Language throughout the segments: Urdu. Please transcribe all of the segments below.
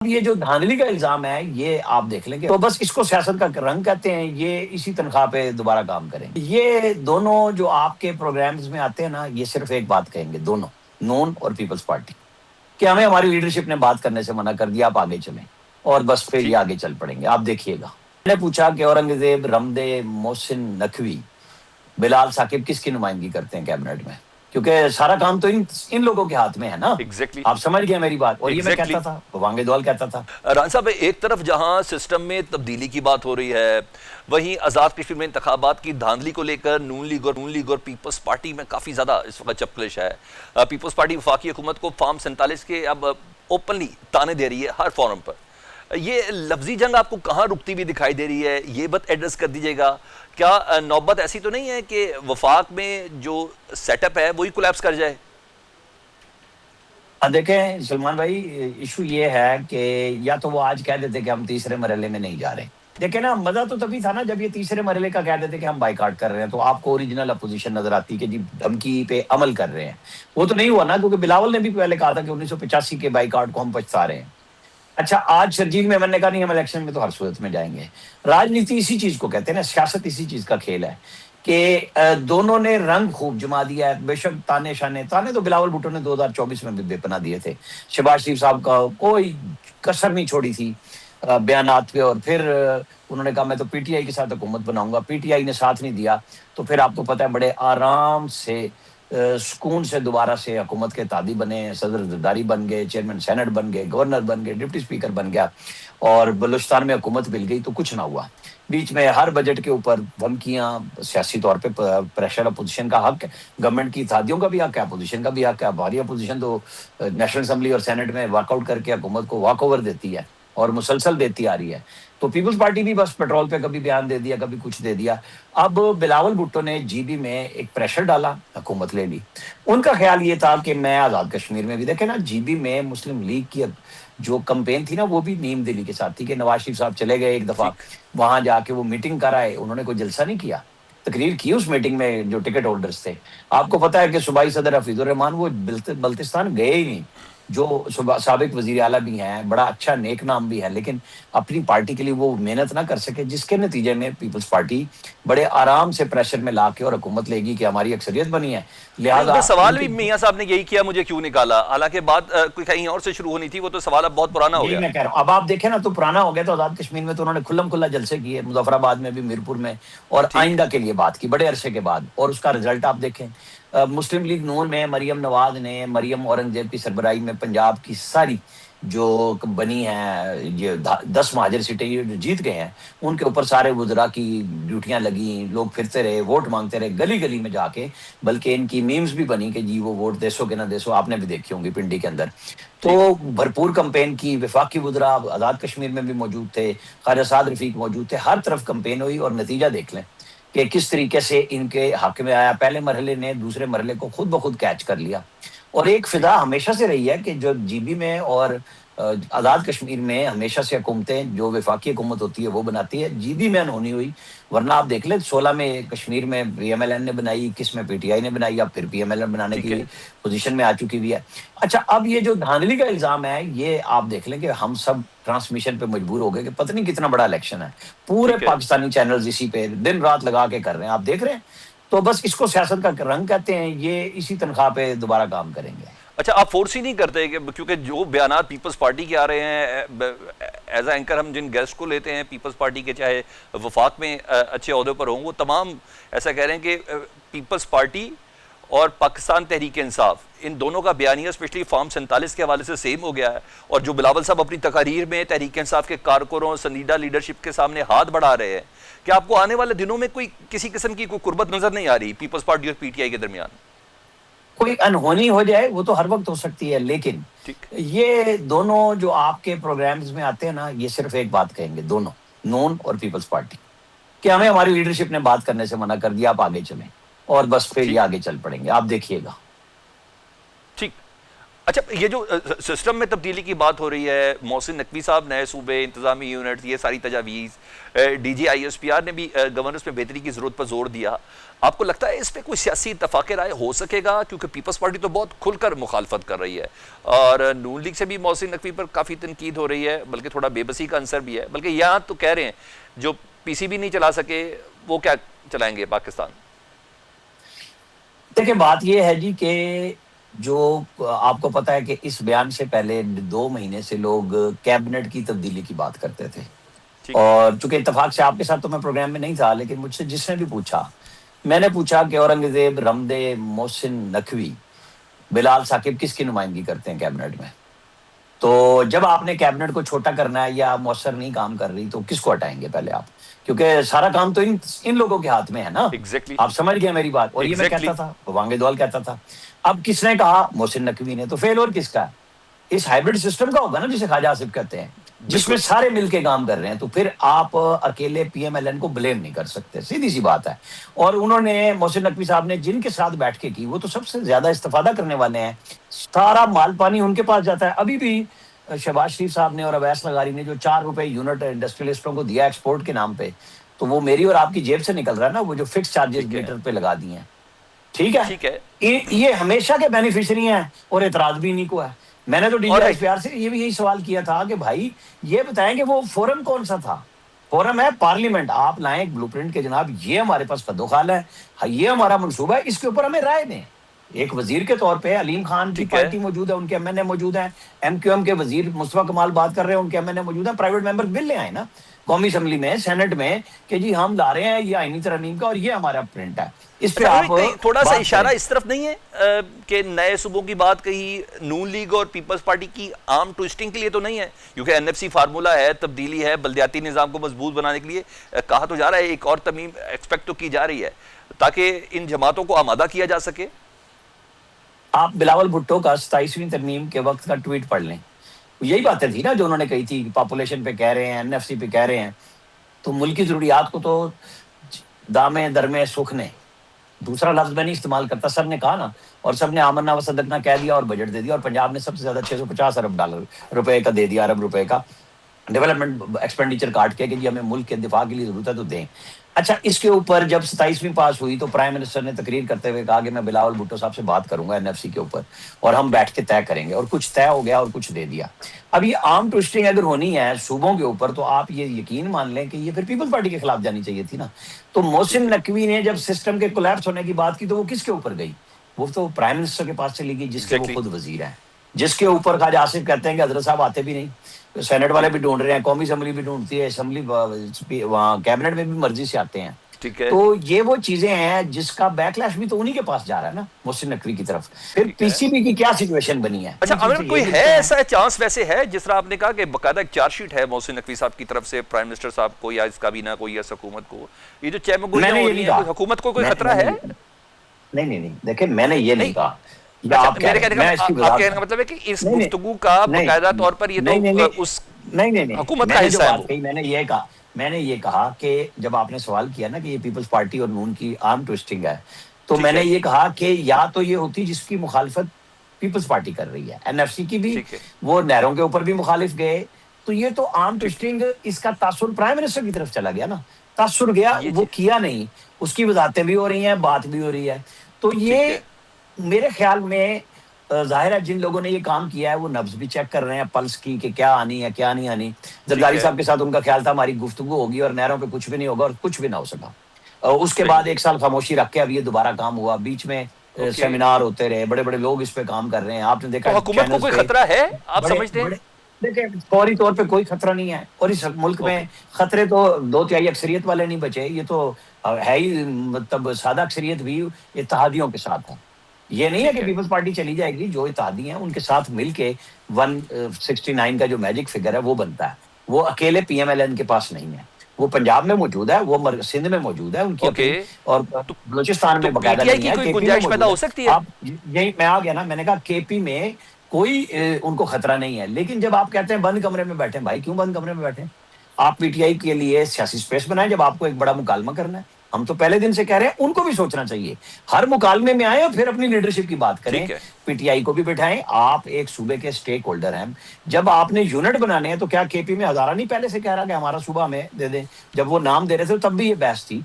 یہ جو دھاندلی کا الزام ہے یہ آپ دیکھ لیں گے تو بس اس کو سیاست کا رنگ کہتے ہیں. یہ اسی تنخواہ پہ دوبارہ کام کریں گے. یہ دونوں جو آپ کے پروگرامز میں آتے ہیں نا، یہ صرف ایک بات کہیں گے دونوں، نون اور پیپلز پارٹی، کہ ہمیں ہماری لیڈرشپ نے بات کرنے سے منع کر دیا، آپ آگے چلیں. اور بس پھر یہ ٹھیک آگے چل پڑیں گے. آپ دیکھیے گا. میں نے پوچھا کہ اورنگزیب، رمدے، محسن نقوی، بلال ثاقب کس کی نمائندگی کرتے ہیں کیبنٹ میں، کیونکہ سارا کام تو ان لوگوں کے ہاتھ میں ہے نا. ایگزیکٹلی آپ سمجھ گئے میری بات. اور یہ میں ایگزیکٹلی کہتا تھا، وانگے دوال کہتا تھا. ران صاحب، ایک طرف جہاں سسٹم میں تبدیلی کی بات ہو رہی ہے، وہیں آزاد کشمیر میں انتخابات کی دھاندلی کو لے کر نون لیگ اور پیپلز پارٹی میں کافی زیادہ اس وقت چپکلش ہے. پیپلز پارٹی وفاقی حکومت کو فارم 47 کے اب اوپنلی تانے دے رہی ہے ہر فورم پر. یہ لفظی جنگ آپ کو کہاں رکتی ہوئی دکھائی دے رہی ہے؟ یہ بات ایڈریس کر دیجیے گا. کیا نوبت ایسی تو نہیں ہے کہ وفاق میں جو سیٹ اپ ہے وہی کولیپس کر جائے؟ دیکھیں سلمان بھائی، ایشو یہ ہے کہ یا تو وہ آج کہہ دیتے کہ ہم تیسرے مرحلے میں نہیں جا رہے. دیکھیں نا، مزہ تو تبھی تھا نا جب یہ تیسرے مرحلے کا کہہ دیتے کہ ہم بائیکاٹ کر رہے ہیں، تو آپ کو اوریجنل اپوزیشن نظر آتی کہ جی دھمکی پہ عمل کر رہے ہیں. وہ تو نہیں ہوا نا، کیونکہ بلاول نے بھی پہلے کہا تھا کہ 1985 کے بائیکاٹ کو ہم پچھتا رہے ہیں. اچھا، آج شرجیل میں نے کہا نہیں، ہم الیکشن میں تو ہر صورت میں جائیں گے. راجنیتی اسی چیز کو کہتے ہیں نا، سیاست اسی چیز کا کھیل ہے کہ دونوں نے رنگ خوب جما دیا ہے. بے شک تانے تو بلاول بھٹو نے 2024 میں بھی بے پناہ دیے تھے. شہباز شریف صاحب کا کوئی کسر نہیں چھوڑی تھی بیانات پہ. اور پھر انہوں نے کہا میں تو پی ٹی آئی کے ساتھ حکومت بناؤں گا. پی ٹی آئی نے ساتھ نہیں دیا تو پھر آپ کو پتہ ہے بڑے آرام سے سکون سے دوبارہ سے حکومت کے تابع بنے، صدر زرداری بن گئے، چیئرمین سینٹ بن گئے، گورنر بن گئے، ڈپٹی اسپیکر بن گیا، اور بلوچستان میں حکومت مل گئی تو کچھ نہ ہوا. بیچ میں ہر بجٹ کے اوپر دھمکیاں، سیاسی طور پہ پریشر. اپوزیشن کا حق ہے، گورنمنٹ کی اتحادیوں کا بھی حق ہے، اپوزیشن کا بھی حق ہے. ہماری اپوزیشن تو نیشنل اسمبلی اور سینٹ میں واک آؤٹ کر کے حکومت کو واک اوور دیتی ہے اور مسلسل دیتی آ رہی ہے. تو پیپلز پارٹی بھی بس پیٹرول پہ کبھی بیان دے دیا، کبھی کچھ دے دیا. اب بلاول بھٹو نے جی بی میں ایک پریشر ڈالا، حکومت لے لی. ان کا خیال یہ تھا کہ میں آزاد کشمیر میں بھی دیکھیں نا، جی بی میں مسلم لیگ کی جو کمپین تھی نا، وہ بھی نیم دلی کے ساتھ تھی کہ نواز شریف صاحب چلے گئے ایک دفعہ ٹھیک. وہاں جا کے وہ میٹنگ کرائے. انہوں نے کوئی جلسہ نہیں کیا، تقریر کی اس میٹنگ میں جو ٹکٹ ہولڈرز تھے. آپ کو پتا ہے کہ صوبائی صدر حفیظ الرحمان وہ بلتستان گئے ہی نہیں، جو سابق وزیر اعلیٰ بھی ہیں، بڑا اچھا نیک نام بھی ہے، لیکن اپنی پارٹی کے لیے وہ محنت نہ کر سکے، جس کے نتیجے میں پیپلز پارٹی بڑے آرام سے پریشر میں لا کے اور حکومت لے گی کہ ہماری اکثریت بنی ہے. نہیں، اس لہٰذا پہ ان سوال بھی کی میاں صاحب نے یہی کیا، مجھے کیوں نکالا، حالانکہ بات کوئی کہیں اور سے شروع ہونی تھی. وہ تو سوال اب بہت پرانا ہو یہی گیا. میں کہہ رہا ہوں. اب آپ دیکھیں نا، تو پرانا ہو گیا. تو آزاد کشمیر میں تو انہوں نے کھلم کھلا جلسے کیے، مظفر آباد میں بھی، میرپور میں، اور ٹھیک. آئندہ کے لیے بات کی بڑے عرصے کے بعد. اور اس کا رزلٹ آپ دیکھیں. مسلم لیگ نون میں مریم نواز نے مریم اورنگزیب کی سربراہی میں پنجاب کی ساری جو بنی ہے، یہ 10 مہاجر سیٹیں یہ جو جیت گئے ہیں، ان کے اوپر سارے وزراء کی ڈیوٹیاں لگیں، لوگ پھرتے رہے، ووٹ مانگتے رہے گلی گلی میں جا کے. بلکہ ان کی میمز بھی بنی کہ جی وہ ووٹ دے سو کہ نہ دے سو، آپ نے بھی دیکھی ہوں گی پنڈی کے اندر. تو ٹھیک. بھرپور کمپین کی. وفاقی وزراء آزاد کشمیر میں بھی موجود تھے، خواجہ سعد رفیق موجود تھے، ہر طرف کمپین ہوئی. اور نتیجہ دیکھ لیں کہ کس طریقے سے ان کے حق میں آیا. پہلے مرحلے نے دوسرے مرحلے کو خود بخود کیچ کر لیا. اور ایک ٹھیک. فضا ہمیشہ سے رہی ہے کہ جو جی بی میں اور آزاد کشمیر میں ہمیشہ سے حکومتیں جو وفاقی حکومت ہوتی ہے وہ بناتی ہے. جی بی میں انہونی ہوئی، ورنہ آپ دیکھ لیں 16 میں کشمیر میں پی ایم ایل این نے بنائی، 21 میں پی ٹی آئی نے بنائی، اب پھر پی ایم ایل این بنانے ٹھیک ہے. کی پوزیشن میں آ چکی ہوئی ہے. اچھا، اب یہ جو دھاندلی کا الزام ہے، یہ آپ دیکھ لیں کہ ہم سب ٹرانسمیشن پہ مجبور ہو گئے کہ پتہ نہیں کتنا بڑا الیکشن ہے. پورے ٹھیک ہے. پاکستانی چینلز اسی پہ دن رات لگا کے کر رہے ہیں، آپ دیکھ رہے ہیں. تو بس اس کو سیاست کا رنگ کہتے ہیں. یہ اسی تنخواہ پہ دوبارہ کام کریں گے. اچھا، آپ فورس ہی نہیں کرتے کہ کیونکہ جو بیانات پیپلز پارٹی کے آ رہے ہیں، ایز اے اینکر ہم جن گیسٹ کو لیتے ہیں پیپلز پارٹی کے، چاہے وفاق میں اچھے عہدے پر ہوں، وہ تمام ایسا کہہ رہے ہیں کہ پیپلز پارٹی اور پاکستان تحریک انصاف، ان دونوں کا بیانیہ اسپیشلی فارم 47 کے حوالے سے سیم ہو گیا ہے. اور جو بلاول صاحب اپنی تقاریر میں تحریک انصاف کے کارکنوں، سنیدہ لیڈرشپ کے سامنے ہاتھ بڑھا رہے ہیں، کہ آپ کو آنے والے دنوں میں کوئی کسی قسم کی کوئی قربت نظر نہیں آ رہی پیپلز پارٹی اور پی ٹی آئی کے درمیان؟ کوئی انہونی ہو جائے وہ تو ہر وقت ہو سکتی ہے، لیکن ٹھیک. یہ دونوں جو آپ کے پروگرامز میں آتے ہیں نا، یہ صرف ایک بات کہیں گے دونوں، نون اور پیپلز پارٹی، کہ ہمیں ہماری لیڈرشپ نے بات کرنے سے منع کر دیا، آپ آگے چلیں. اور بس پھر یہ ٹھیک. آگے چل پڑیں گے. آپ دیکھیے گا. ٹھیک. اچھا یہ جو سسٹم میں تبدیلی کی بات ہو رہی ہے، محسن نقوی صاحب نئے صوبے، انتظامی یونٹ، یہ ساری تجاویز، D G I S P R نے بھی گورننس میں بہتری کی ضرورت پر زور دیا، آپ کو لگتا ہے اس پہ کوئی سیاسی اتفاق رائے ہو سکے گا؟ کیونکہ پیپلز پارٹی تو بہت کھل کر مخالفت کر رہی ہے، اور نون لیگ سے بھی محسن نقوی پر کافی تنقید ہو رہی ہے، بلکہ تھوڑا بے بسی کا عنصر بھی ہے، بلکہ یہاں تو کہہ رہے ہیں جو پی سی بی نہیں چلا سکے وہ کیا چلائیں گے پاکستان؟ دیکھیں بات یہ ہے جی کہ جو آپ کو پتا ہے کہ اس بیان سے پہلے 2 مہینے سے لوگ کیبنٹ کی تبدیلی کی بات کرتے تھے، ٹھیک ہے، اور چونکہ اتفاق سے آپ کے ساتھ تو میں پروگرام میں نہیں تھا، لیکن مجھ سے جس نے بھی پوچھا، میں نے پوچھا کہ اورنگزیب، رمدے، محسن نقوی، بلال ثاقب کس کی نمائندگی کرتے ہیں کیبنٹ میں؟ تو جب آپ نے کیبنٹ کو چھوٹا کرنا ہے یا مؤثر نہیں کام کر رہی تو کس کو ہٹائیں گے پہلے آپ؟ کیونکہ سارا کام تو ان لوگوں کے ہاتھ میں ہے نا. ایگزیکٹلی آپ سمجھ گئے میری بات. اور یہ میں ایگزیکٹلی کہتا تھا، وانگے دوال کہتا تھا. اب کس نے کہا؟ محسن نقوی نے. تو فیل اور کس کا ہے؟ اس ہائیبرڈ سسٹم کا ہوگا نا، جسے خواجہ آصف کہتے ہیں، جس میں بالکل سارے مل کے کام کر رہے ہیں. تو پھر آپ اکیلے پی ایم ایل این کو بلیم نہیں کر سکتے، سیدھی سی بات ہے. اور انہوں نے، محسن نقوی صاحب نے جن کے ساتھ بیٹھ کے کی، وہ تو سب سے زیادہ استفادہ کرنے والے ہیں. سارا مال پانی ان کے پاس جاتا ہے. ابھی بھی شہباز شریف صاحب نے اور اویس لغاری نے جو 4 روپے یونٹ انڈسٹریلسٹوں کو دیا ایکسپورٹ کے نام پہ، تو وہ میری اور آپ کی جیب سے نکل رہا ہے نا، وہ جو فکس چارجز ٹھیک ہے میٹر پہ لگا دیے ہیں. ٹھیک ہے، ٹھیک ہے یہ ہمیشہ کے بینیفیشری ہیں اور اعتراض بھی انہیں کو ہے. میں نے تو ڈی جی اور ایس پی آر سے یہ بھی یہی سوال کیا تھا کہ بھائی یہ بتائیں کہ وہ فورم کون سا تھا؟ فورم ہے پارلیمنٹ. آپ لائیں ایک بلو پرنٹ کے جناب، یہ ہمارے پاس قدوخال ہے، یہ ہمارا منصوبہ ہے، اس کے اوپر ہمیں رائے دیں. ایک وزیر کے طور پہ علیم خان کی ٹھیک ہے پارٹی موجود ہے، ان کے ایم این اے موجود ہیں. ایم کیو ایم کے وزیر مصطفیٰ کمال بات کر رہے ہیں، ان کے ایم این اے موجود ہیں. پرائیویٹ ممبر بل لے آئے نا قومی اسمبلی میں، سینٹ میں، کہ جی ہم لا رہے ہیں یہ آئینی ترمیم کا اور یہ ہمارا پرنٹ ہے، اس پہ اچھا آپ کہیں تھوڑا سا بات اشارہ کریں. اس طرف نہیں ہے کہ نئے صوبوں کی بات کہی، نون لیگ اور پیپلز پارٹی کی عام ٹوسٹنگ کے لیے تو نہیں ہے؟ کیونکہ این ایف سی فارمولا ہے، تبدیلی ہے، بلدیاتی نظام کو مضبوط بنانے کے لیے کہا تو جا رہا ہے، ایک اور ترمیم ایکسپیکٹ تو کی جا رہی ہے تاکہ ان جماعتوں کو آمادہ کیا جا سکے. آپ بلاول بھٹو کا 27ویں ترمیم کے وقت کا ٹویٹ پڑھ لیں. یہی باتیں تھی نا جو انہوں نے کہی تھی، پاپولیشن پہ کہہ رہے ہیں، این ایف سی پہ کہہ رہے ہیں. تو ملک کی ضروریات کو تو دامے درمے سکھ نے، دوسرا لفظ میں نہیں استعمال کرتا، سب نے کہا نا، اور سب نے آمنا و صدقنا کہہ دیا اور بجٹ دے دیا. اور پنجاب نے سب سے زیادہ 650 ارب ڈالر روپے کا دے دیا، ارب روپے کا ڈیولپمنٹ ایکسپینڈیچر کاٹ کے کہ جی ہمیں ملک کے دفاع کے لیے ضرورت ہے تو دیں. اچھا، اس کے اوپر جب 27ویں پاس ہوئی تو پرائم منسٹر نے تقریر کرتے ہوئے کہا کہ میں بلاول بھٹو صاحب سے بات کروں گا این ایف سی کے اوپر، اور ہم بیٹھ کے طے کریں گے. اور کچھ طے ہو گیا اور کچھ دے دیا. اب یہ عام ٹوسٹنگ اگر ہونی ہے صوبوں کے اوپر، تو آپ یہ یقین مان لیں کہ یہ پھر پیپلز پارٹی کے خلاف جانی چاہیے تھی نا. تو ٹھیک محسن ہے نقوی نے جب سسٹم کے کولیپس ہونے کی بات کی تو وہ کس کے اوپر گئی؟ وہ تو پرائم منسٹر کے پاس چلی گئی، جس کے وہ ایگزیکٹلی خود وزیر ہیں، جس کے اوپر خواجہ آصف کہتے ہیں کہ حضرت صاحب آتے بھی نہیں. سینٹ والے بھی بالکل ڈھونڈ رہے ہیں، قومی اسمبلی بھی ڈھونڈتی ہے، اسمبلی وہاں کیبنٹ میں بھی مرضی سے آتے ہیں. ٹھیک ہے تو یہ وہ چیزیں ہیں جس کا بیک لیش بھی تو انہی کے پاس جا رہا ہے نا، محسن نقوی کی طرف. پھر ٹھیک پی ہے. سی بی کی کیا سچویشن بنی ہے، اچھا ان چیز عامر، سے کوئی یہ ہے ملتے ہیں. ایسا چانس ویسے ہے جس طرح آپ نے کہا کہ باقاعدہ ایک چارج شیٹ ہے محسن نقوی صاحب کی طرف سے پرائم منسٹر صاحب کو یا اس کابینہ کو یا اس حکومت کو، یہ جو میں چہمگوئیاں نے ہو یہ رہی نہیں ہیں، کہا، کوئی حکومت کو کوئی میں خطرہ نے ہے؟ نہیں نہیں نہیں، دیکھیں میں نے یہ نہیں. نہیں کہا، یہ اچھا آپ کہہ میرے رہے ہیں. کہنے میں اس کا کی آپ وضاحت کہنے کا کروں. مطلب ہے کہ اس نہیں نہیں گفتگو کا نہیں باقاعدہ طور پر یہ نہیں تو نہیں نہیں اس نہیں نہیں نہیں، حکومت میں کا نے جو حصہ ہے بات وہ. کہی میں نے یہ کہا کہ جب آپ نے سوال کیا نا کہ یہ پیپلز پارٹی اور نون کی عام ٹوسٹنگ ہے، تو میں ٹھیک نے ہے یہ کہا کہ یا تو یہ ہوتی جس کی مخالفت پیپلز پارٹی کر رہی ہے، این ایف سی کی بھی، ٹھیک ہے وہ نہروں کے اوپر بھی مخالف گئے. تو یہ تو عام ٹھیک ہے ٹوسٹنگ، اس کا تاثر پرائم منسٹر کی طرف چلا گیا نا. تاثر گیا، یہ وہ چیز کیا نہیں. اس کی وضاحتیں بھی ہو رہی ہیں، بات بھی ہو رہی ہے. تو ٹھیک یہ ہے میرے خیال میں ظاہر ہے جن لوگوں نے یہ کام کیا ہے وہ نبض بھی چیک کر رہے ہیں پلس کی کہ کیا آنی ہے کیا نہیں آنی. ٹھیک زرداری ہے صاحب کے ساتھ ان کا خیال تھا ہماری گفتگو ہوگی اور نہروں پہ کچھ بھی نہیں ہوگا اور کچھ بھی نہ ہو سکا. اس کے صحیح. بعد 1 سال خاموشی رکھ کے اب یہ دوبارہ کام ہوا. بیچ میں اوکے. سیمینار ہوتے رہے، بڑے بڑے لوگ اس پہ کام کر رہے ہیں. آپ نے دیکھا تو حکومت کو چینلز کوئی پہ خطرہ ہے آپ بڑے سمجھتے ہیں؟ بڑے، دیکھیں فوری طور پہ کوئی خطرہ نہیں ہے. اور اس ملک میں اوکے خطرے تو 2/3 اکثریت والے نہیں بچے. یہ تو ہے ہی، مطلب سادہ اکثریت بھی اتحادیوں کے ساتھ ہے. یہ نہیں ہے کہ ٹھیک ہے پیپلز پارٹی چلی جائے گی، جو اتحادی ہیں ان کے ساتھ مل کے 169 کا جو میجک فگر ہے وہ بنتا ہے. وہ اکیلے پی ایم ایل این کے پاس نہیں ہے. وہ پنجاب میں موجود ہے، وہ سندھ میں موجود ہے ان کی اوکے. اپنی، اور تو بلوچستان تو میں پی باقاعدہ ٹی آئی نہیں کی ہے، کوئی کے پی میں گنجائش پیدا موجود ہے. ہو سکتی ہے؟ آپ یہی میں آ گیا نا، میں نے کہا کے پی میں کوئی ان کو خطرہ نہیں ہے. لیکن جب آپ کہتے ہیں بند کمرے میں بیٹھے، بھائی کیوں بند کمرے میں بیٹھے؟ آپ پی ٹی آئی کے لیے سیاسی سپیس بنائیں جب آپ کو ایک بڑا مکالمہ کرنا ہے. ہم تو پہلے دن سے کہہ رہے ہیں ان کو بھی سوچنا چاہیے, ہر مکالمے میں آئے اور پھر اپنی لیڈرشپ کی بات کریں, ٹھیک ہے. پی ٹی آئی کو بھی بٹھائیں. آپ ایک صوبے کے سٹیک ہولڈر ہیں, جب آپ نے یونٹ بنانے ہیں تو کیا کے پی میں ہزارہ نہیں پہلے سے کہہ رہا کہ ہمارا صوبہ ہمیں دے دیں؟ جب وہ نام دے رہے تھے تب بھی یہ بحث تھی.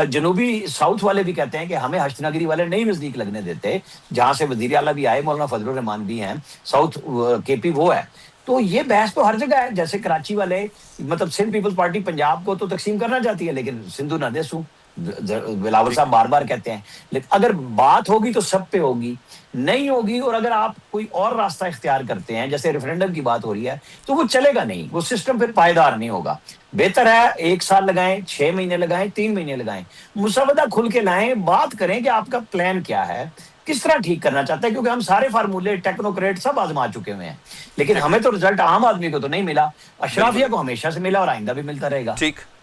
جنوبی ساؤتھ والے بھی کہتے ہیں کہ ہمیں ہشت نگری والے نہیں نزدیک لگنے دیتے, جہاں سے وزیر اعلیٰ بھی آئے, مولانا فضل الرحمان بھی ہیں, ساؤتھ کے پی وہ ہے. تو یہ بحث تو ہر جگہ ہے. جیسے کراچی والے مطلب سندھ پیپلز پارٹی پنجاب کو تو تقسیم کرنا چاہتی ہے, لیکن سندھو نہ دے سوں, بلاول صاحب بار بار کہتے ہیں. لیکن اگر بات ہوگی تو سب پہ ہوگی, نہیں ہوگی, اور اگر آپ کوئی اور راستہ اختیار کرتے ہیں جیسے ریفرینڈم کی بات ہو رہی ہے تو وہ چلے گا نہیں, وہ سسٹم پھر پائیدار نہیں ہوگا. بہتر ہے 1 سال لگائیں, 6 مہینے لگائیں, 3 مہینے لگائیں, مسودہ کھل کے لائیں, بات کریں کہ آپ کا پلان کیا ہے, کس طرح ٹھیک کرنا چاہتا ہے. کیونکہ ہم سارے فارمولے ٹیکنوکریٹ سب آزما چکے ہوئے ہیں, لیکن ہمیں تو رزلٹ عام آدمی کو تو نہیں ملا. اشرافیہ بالکل کو ہمیشہ سے ملا اور آئندہ بھی ملتا رہے گا. ٹھیک.